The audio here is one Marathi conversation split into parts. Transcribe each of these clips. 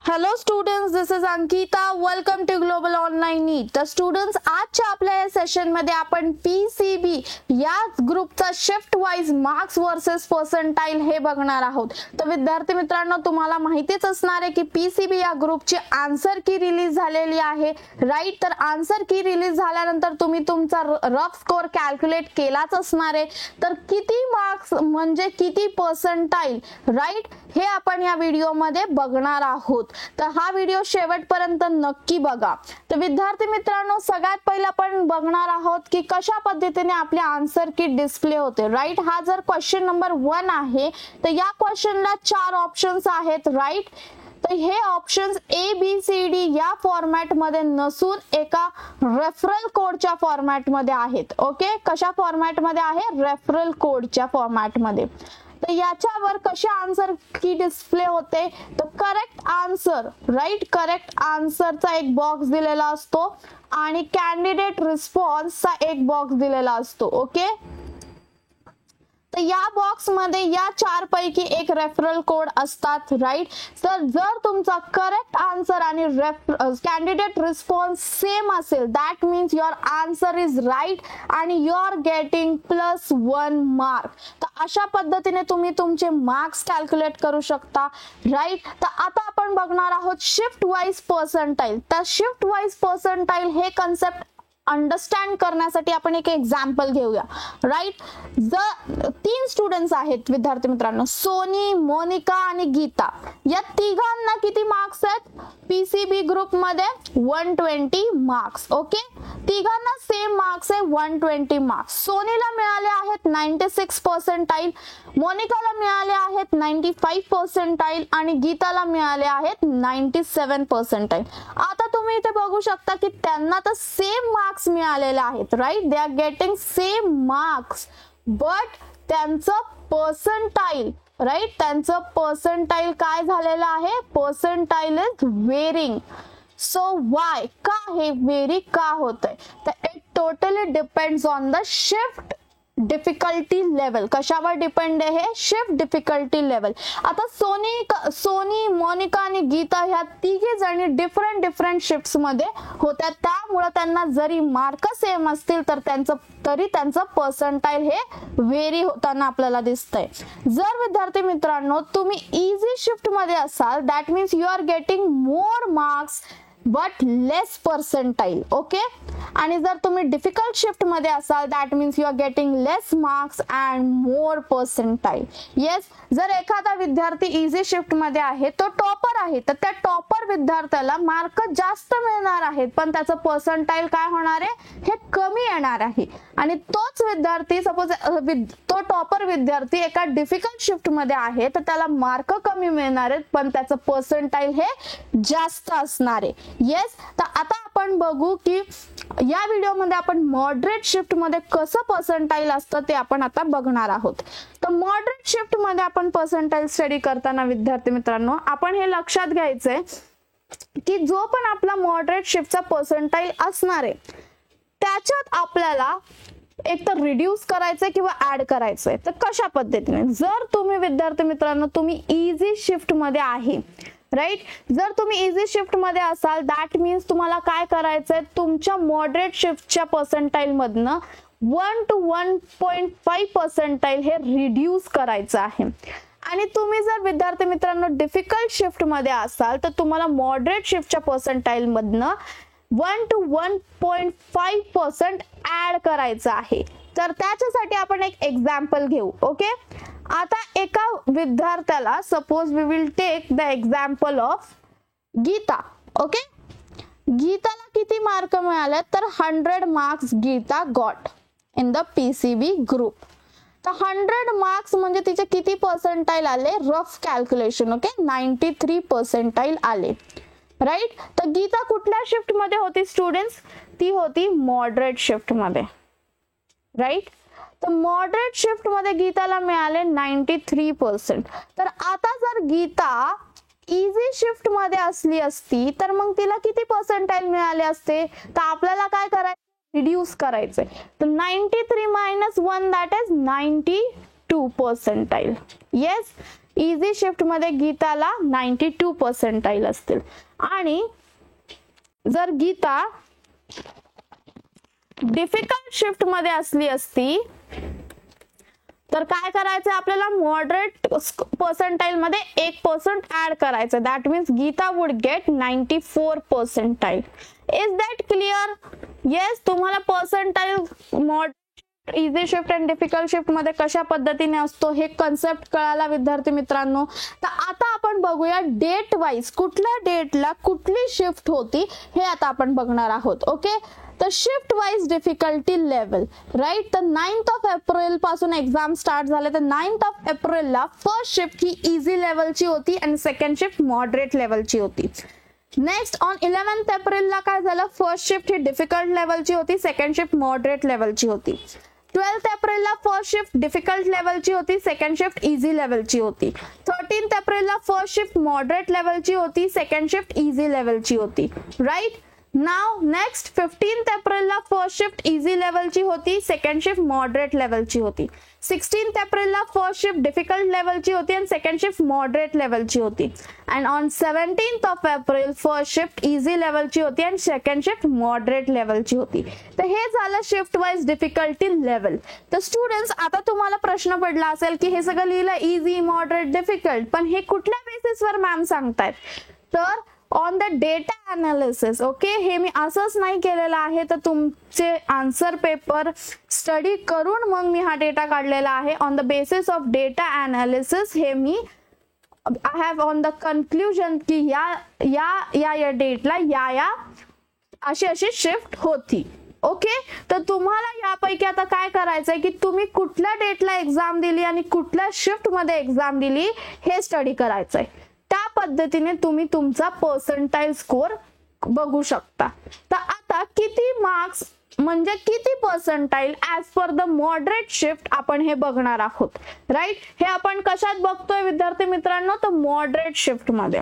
Hello students, this is Ankita. Welcome to Global Online NEET. तर स्टुडंट्स, आजच्या आपल्या या सेशन मध्ये आपण PCB या ग्रुपचा shift wise marks versus percentile हे बघणार आहोत. तर विद्यार्थी मित्रांनो, तुम्हाला माहितीच असणार आहे की PCB या ग्रुपची आन्सर की रिलीज झालेली आहे, राईट. तर आन्सर की रिलीज झाल्यानंतर तुम्ही तुमचा रफ स्कोर कॅल्क्युलेट केलाच असणार आहे. तर किती मार्क्स म्हणजे किती पर्सेंटाइल, राईट, हे आपण या व्हिडिओमध्ये बघणार आहोत. तर हा व्हिडिओ शेवटपर्यंत नक्की बघा. तर विद्यार्थी मित्रांनो, सगळ्यात पहिला आपण बघणार आहोत की कशा पद्धतीने आपले आन्सर की डिस्प्ले होते, राईट. हा जर क्वेश्चन नंबर 1 आहे तर या क्वेश्चनला 4 ऑप्शन्स आहेत, राईट. तर हे ऑप्शन्स ABCD या फॉर्मॅट मध्ये नसून एका रेफरल कोडच्या फॉर्मॅट मध्ये आहेत. ओके, कशा फॉर्मॅट मध्ये आहे? रेफरल कोडच्या फॉर्मॅट मध्ये. तर याच्यावर कसे आन्सर की डिस्प्ले होते? तर करेक्ट आन्सर, राईट, करेक्ट आन्सरचा एक बॉक्स दिलेला असतो आणि कॅन्डिडेट रिस्पॉन्सचा एक बॉक्स दिलेला असतो. ओके, तर या बॉक्स मध्ये या 4 पैकी एक रेफरल कोड असतात, राईट. तर जर तुमचा करेक्ट आन्सर आणि कॅन्डिडेट रिस्पॉन्स सेम असेल, that means your answer is right आणि यू आर गेटिंग +1 मार्क. तर अशा पद्धतीने तुम्ही तुमचे मार्क्स कॅल्क्युलेट करू शकता, राईट. तर आता आपण बघणार आहोत शिफ्ट वाइज पर्सेंटाइल. तर शिफ्ट वाइज पर्सेंटाइल हे कन्सेप्ट अंडरस्टँड करण्यासाठी आपण एक एक्झाम्पल घेऊया, राईट. जर 3 स्टुडंट्स आहेत विद्यार्थी मित्रांनो, सोनी, मोनिका आणि गीता, या तिघांना किती मार्क्स आहेत PCB ग्रुप मध्ये? 120 मार्क्स. ओके, तिघांना सेम मार्क्स आहे, 120 मार्क्स. सोनीला मिळाले आहेत 96 पर्सेंटाइल, मोनिकाला मिळाले आहेत 95 पर्सेंटाइल आणि गीताला मिळाले आहेत 97 पर्सेंटाइल. आता तुम्ही इथे बघू शकता की त्यांना तर सेम मार्क्स मिळालेले आहेत, right. They are getting same marks, but त्यांचं पर्सेंटाइल, राईट, त्यांचं पर्सेंटाइल काय झालेलं आहे? Percentile is varying. So why? का हे वेरी का होतंय? तर it totally depends on the shift difficulty level. कशावर डिपेंड आहे? Shift difficulty level. आता सोनी, मोनिका आणि गीता ह्या तिघी जणी डिफरंट शिफ्ट्स मध्ये होत्या, त्यामुळे त्यांना जरी मार्क सेम असतील तर त्यांचं पर्सेंटाइल हे वेरी होताना आपल्याला दिसतंय. जर विद्यार्थी मित्रांनो तुम्ही इझी शिफ्ट मध्ये असाल, that means you are getting more marks but less percentile. Okay, आणि जर तुम्ही डिफिकल्ट शिफ्ट मध्ये असाल, that means you are getting less marks and more percentile. Yes, जर एखादा विद्यार्थी इझी शिफ्ट मध्ये आहे, तो टॉपर आहे, तर त्या टॉपर विद्यार्थ्याला मार्क जास्त मिळणार आहेत, पण त्याचं पर्सेंटाइल काय होणार आहे? हे कमी येणार आहे. आणि तोच विद्यार्थी, सपोज तो टॉपर विद्यार्थी एका डिफिकल्ट शिफ्ट मध्ये आहे, तर त्याला मार्क कमी मिळणार आहेत, पण त्याचं पर्सेंटाइल हे जास्त असणार आहे. येस, तर आता आपण बघू की या व्हिडिओमध्ये आपण मॉडरेट शिफ्ट मध्ये कसं पर्सेंटाइल असतं ते आपण आता बघणार आहोत. तर मॉडरेट शिफ्ट मध्ये आपण पर्सेंटाइल स्टडी करताना विद्यार्थी मित्रांनो, आपण हे लक्षात घ्यायचंय की जो पण आपला मॉडरेट शिफ्टचा पर्सेंटाइल असणार आहे, त्याच्यात आपल्याला एक तर रिड्यूस करायचंय किंवा ऍड करायचंय. तर कशा पद्धतीने? जर तुम्ही विद्यार्थी मित्रांनो तुम्ही इझी शिफ्ट मध्ये आहे, राईट, जर तुम्ही इझी शिफ्ट मध्ये असाल, दॅट मीन्स तुम्हाला काय करायचंय? तुमच्या मॉडरेट शिफ्टच्या पर्सेंटाइल मधनं 1 to 1.5 पर्सेंटाइल हे रिड्यूस करायचं आहे. आणि तुम्ही जर विद्यार्थी मित्रांनो डिफिकल्ट शिफ्ट मध्ये असाल, तर तुम्हाला मॉडरेट शिफ्टच्या पर्सेंटाइल मधनं 1 to 1.5% ऍड करायचं आहे. तर त्याच्यासाठी आपण एक एक्झाम्पल घेऊ. ओके, आता एका विद्यार्थ्याला, suppose we will take the example of Geeta. Okay, गीताला किती मार्क मिळाले? तर 100 marks Geeta got in the PCB group. तर 100 मार्क्स म्हणजे तिचे किती पर्सेंटाइल आले? Rough calculation. ओके, 93 पर्सेंटाइल आले, राईट. तर गीता कुठल्या शिफ्ट मध्ये होती स्टुडंट्स? ती होती मॉडरेट शिफ्ट मध्ये, राईट. तर मॉडरेट शिफ्ट मध्ये गीताला मिळाले 93%. तर आता जर गीता इझी शिफ्ट मध्ये असली असती तर मग तिला किती पर्सेंटाइल मिळाले असते? तर आपल्याला काय करायचं? रिड्यूस करायचंय. तर 93 - 1 that is 92 percentile. Yes, easy shift मध्ये गीताला 92 पर्सेंटाईल असतील. आणि जर गीता डिफिकल्ट शिफ्ट मध्ये असली असती तर काय करायचं आपल्याला, मॉडरेट पर्सेंटाईल मध्ये 1% ऍड करायचं. That means Geeta would get 94 percentile. Is that clear? Yes, तुम्हाला पर्सेंटाईल मॉडरेट, इझी शिफ्ट आणि डिफिकल्ट शिफ्ट मध्ये कशा पद्धतीने असतो हे कन्सेप्ट कळाला विद्यार्थी मित्रांनो. तर आता आपण बघूया डेट वाईज कुठल्या डेटला कुठली शिफ्ट होती हे आता आपण बघणार आहोत. ओके, तर shift wise difficulty level, right. तर 9th एप्रिल पासून एक्झाम स्टार्ट झाले. तर 9th एप्रिलला फर्स्ट शिफ्ट ही इझी लेवलची होती आणि सेकंड शिफ्ट मॉडरेट लेवलची होती. नेक्स्ट ऑन 11th एप्रिलला काय झालं, फर्स्ट शिफ्ट ही डिफिकल्ट लेवलची होती, सेकंड शिफ्ट मॉडरेट लेवलची होती. 12th एप्रिलला फर्स्ट शिफ्ट डिफिकल्ट लेवलची होती, सेकंड शिफ्ट इझी लेवलची होती. 13th एप्रिलला फर्स्ट शिफ्ट मॉडरेट लेवलची होती, सेकंड शिफ्ट इझी लेवलची होती, राईट. नाउ नेक्स्ट 15th एप्रिलला फर्स्ट शिफ्ट इझी लेवलची होती, सेकंड शिफ्ट मॉडरेट लेवलची होती. 16th एप्रिलला फर्स्ट शिफ्ट डिफिकल्ट लेवलची होती आणि सेकंड शिफ्ट मॉडरेट लेवलची होती. And on 17th April first shift easy लेवलची होती आणि सेकंड शिफ्ट मॉडरेट लेवलची होती. तर हे झालं शिफ्ट वाईज डिफिकल्टी लेवल. तर स्टुडंट्स, आता तुम्हाला प्रश्न पडला असेल की हे सगळं लिहिलं इझी, मॉडरेट, डिफिकल्ट, पण हे कुठल्या बेसिसवर मॅम सांगतायत? तर on the data analysis. Okay, हे मी असंच नाही केलेलं आहे, तर तुमचे आन्सर पेपर स्टडी करून मग मी हा डेटा काढलेला आहे. On the basis of data analysis हे मी I have on the conclusion की या डेटला या अशी शिफ्ट होती. ओके, तर तुम्हाला यापैकी आता काय करायचंय की तुम्ही कुठल्या डेटला एक्झाम दिली आणि कुठल्या शिफ्ट मध्ये एक्झाम दिली हे स्टडी करायचंय. त्या पद्धतीने तुम्ही तुमचा पर्सेंटाईल स्कोर बघू शकता. तर आता किती मार्क्स म्हणजे किती percentile as per the moderate shift आपण हे बघणार आहोत, राईट. हे आपण कशात बघतोय विद्यार्थी मित्रांनो, तर मॉडरेट शिफ्ट मध्ये.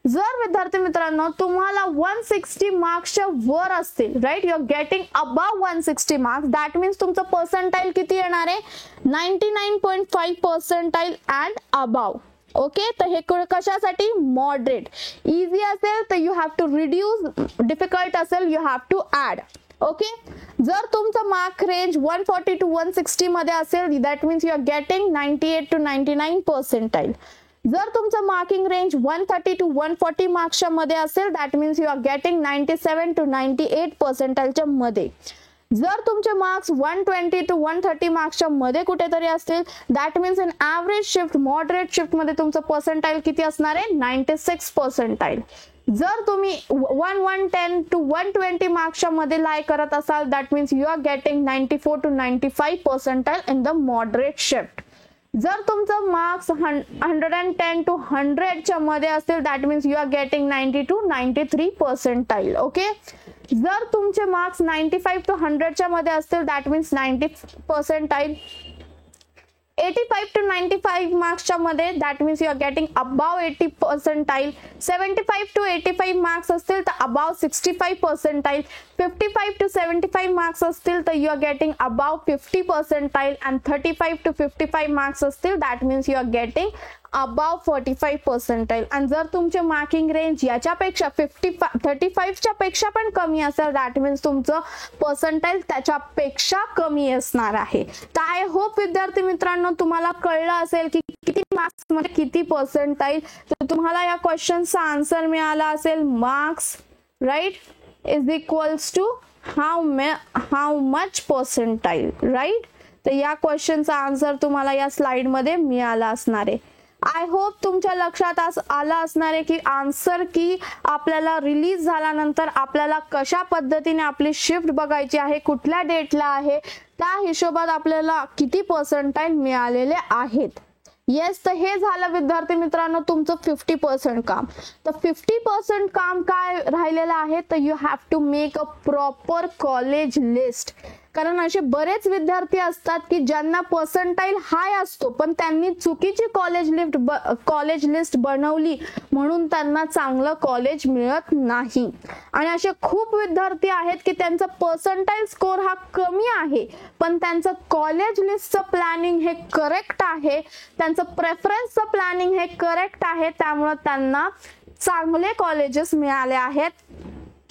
जर विद्यार्थी मित्रांनो तुम्हाला 160 मार्क्सच्या वर असतील, right, you are getting above 160 marks, that means तुमचं पर्सेंटाईल किती येणार आहे, 99.5 पर्सेंटाईल अँड अबाव. ओके, तर हे कशासाठी, मॉडरेट. इझी असेल तर you have to reduce, difficult असेल you have to add. Okay, जर तुमचं मार्क रेंज 140 to 160 मध्ये असेल that means you are getting 98 to 99 percentile. जर तुमचं मार्किंग रेंज 130 to 140 मार्क्सच्या मध्ये असेल that means you are getting 97 to 98 पर्सेंटाईलच्या मध्ये. जर तुमचे मार्क्स 120 to 130 मार्क्सच्या मध्ये कुठेतरी असतील that means in average shift, moderate shift मध्ये तुमचं पर्सेंटाईल किती असणार आहे, 96 पर्सेंटाईल. जर तुम्ही 110 to 120 मार्क्सच्या मध्ये लाय करत असाल that means you are getting 94 to 95 percentile in the moderate shift. जर तुमचं मार्क्स 110 to 100 च्या मध्ये असेल that means you are getting 90 to 93 percentile. Okay, जर तुमचे मार्क्स 95 to 100 च्या मध्ये असतील दॅट मीन्स 90 पर्सेंटाईल. 85 to 95 मार्क्सच्या मध्ये that means you are getting above 80 percentile. 75 to 85 marks असतील तर अबाव 65 पर्सेंटाईल. 55 to 75 मार्क्स असतील तर you are getting above 50 percentile. And 35 to 55 marks असतील that means you are getting above 45 percentile. आणि जर तुमचे मार्किंग रेंज याच्यापेक्षा 35 च्या पेक्षा पण कमी असेल दॅट मीन्स तुमचं पर्सेंटाईल त्याच्यापेक्षा कमी असणार आहे. तर आय होप विद्यार्थी मित्रांनो तुम्हाला कळलं असेल की किती मार्क्स मध्ये किती पर्सेंटाईल. तर तुम्हाला या क्वेश्चनचा आन्सर मिळाला असेल, marks right is equals to how much percentile, right. तर या क्वेश्चनचा आन्सर तुम्हाला या स्लाइड मध्ये मिळाला असणार आहे. आय होप तुमच्या लक्षात आलं असणार आहे की आन्सर की आपल्याला रिलीज झाल्यानंतर आपल्याला कशा पद्धतीने आपली शिफ्ट बघायची आहे, कुठल्या डेटला आहे, त्या हिशोबात आपल्याला किती पर्सेंटाईल मिळालेले आहेत. येस, तर हे झालं विद्यार्थी मित्रांनो तुमचं 50% काम. तर 50% काम काय राहिलेलं आहे, तर you have to make a proper college list. कारण असे बरेच विद्यार्थी असतात की ज्यांना पर्सेंटाईल हाय असतो पण त्यांनी चुकीची कॉलेज लिस्ट बनवली म्हणून त्यांना चांगलं कॉलेज मिळत नाही. आणि असे खूप विद्यार्थी आहेत की त्यांचा पर्सेंटाईल स्कोर हा कमी आहे पण त्यांचं कॉलेज लिस्टचं प्लॅनिंग हे करेक्ट आहे, त्यांचं प्रेफरन्सचं प्लॅनिंग हे करेक्ट आहे, त्यामुळे त्यांना चांगले कॉलेजेस मिळाले आहेत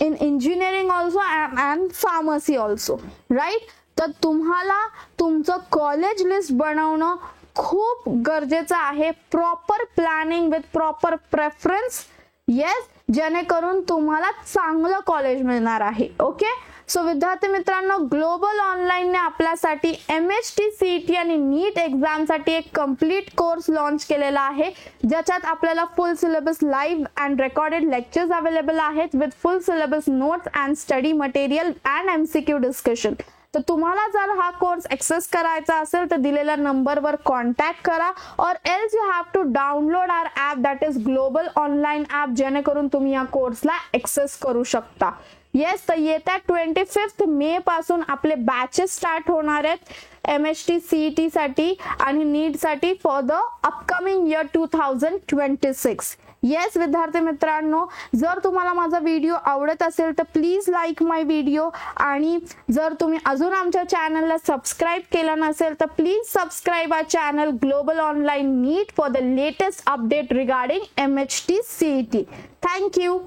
in engineering also and pharmacy also, right? तर तुम्हाला तुमचं कॉलेज लिस्ट बनवणं खूप गरजेचं आहे. Proper planning with proper preference, yes, जेणेकरून तुम्हाला चांगलं कॉलेज मिळणार आहे. ओके, सो विद्यार्थी मित्रांनो, ग्लोबल ऑनलाईनने आपल्यासाठी MHT CET आणि नीट एक्झामसाठी एक कम्प्लीट कोर्स लॉन्च केलेला आहे ज्याच्यात आपल्याला full syllabus live and recorded lectures available आहेत with full syllabus notes and study material and MCQ discussion. तर तुम्हाला जर हा कोर्स एक्सेस करायचा असेल तर दिलेल्या नंबरवर कॉन्टॅक्ट करा or else you have to download our app that is global online app, जेणेकरून तुम्ही या कोर्सला एक्सेस करू शकता. येस, तर येत्या 25 मे पासून आपले बॅचेस स्टार्ट होणार आहेत MHT CET साठी आणि नीट साठी for the upcoming year 2026. Yes विद्यार्थी मित्रांनो, जर तुम्हाला माझा व्हिडिओ आवडत असेल तर प्लीज लाईक माय व्हिडिओ, आणि जर तुम्ही अजून आमच्या चॅनलला सबस्क्राईब केलं नसेल तर please subscribe our channel global online NEET for the latest update regarding MHT CET. Thank you.